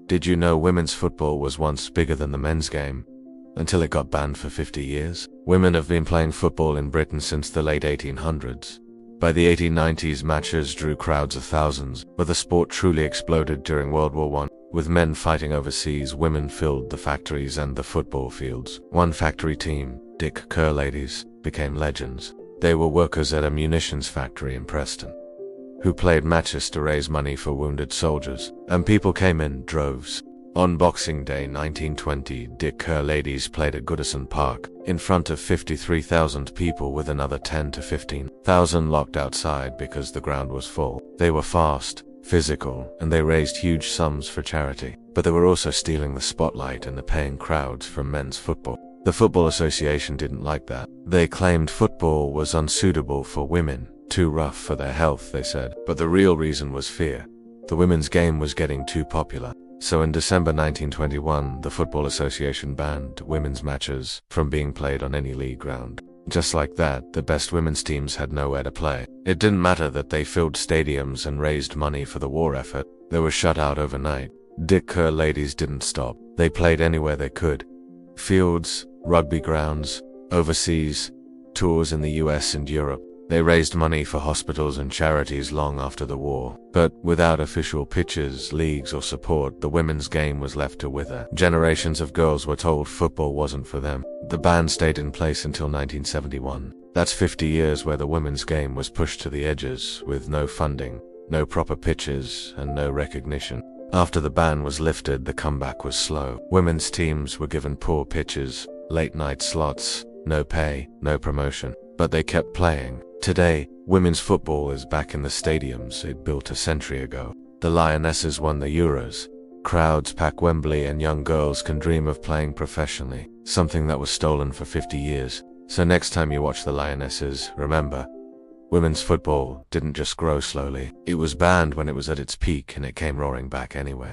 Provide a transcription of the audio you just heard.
Did you know women's football was once bigger than the men's game? Until it got banned for 50 years. Women have been playing football in Britain since the late 1800s. By the 1890s, matches drew crowds of thousands, but the sport truly exploded during World War I. With men fighting overseas, women filled the factories and the football fields. One factory team, Dick Kerr Ladies, became legends. They were workers at a munitions factory in Preston, who played matches to raise money for wounded soldiers, and people came in droves. On Boxing Day 1920, Dick Kerr Ladies played at Goodison Park, in front of 53,000 people with another 10 to 15,000 locked outside because the ground was full. They were fast, physical, and they raised huge sums for charity. But they were also stealing the spotlight and the paying crowds from men's football. The Football Association didn't like that. They claimed football was unsuitable for women, too rough for their health, they said. But the real reason was fear. The women's game was getting too popular. So in December 1921, the Football Association banned women's matches from being played on any league ground. Just like that, the best women's teams had nowhere to play. It didn't matter that they filled stadiums and raised money for the war effort. They were shut out overnight. Dick Kerr Ladies didn't stop. They played anywhere they could. Fields, rugby grounds, overseas, tours in the US and Europe. They raised money for hospitals and charities long after the war. But without official pitches, leagues, or support, the women's game was left to wither. Generations of girls were told football wasn't for them. The ban stayed in place until 1971. That's 50 years where the women's game was pushed to the edges, with no funding, no proper pitches, and no recognition. After the ban was lifted, the comeback was slow. Women's teams were given poor pitches, late-night slots, no pay, no promotion. But they kept playing. Today, women's football is back in the stadiums it built a century ago. The Lionesses won the Euros. Crowds pack Wembley and young girls can dream of playing professionally, something that was stolen for 50 years. So next time you watch the Lionesses, remember, women's football didn't just grow slowly. It was banned when it was at its peak and it came roaring back anyway.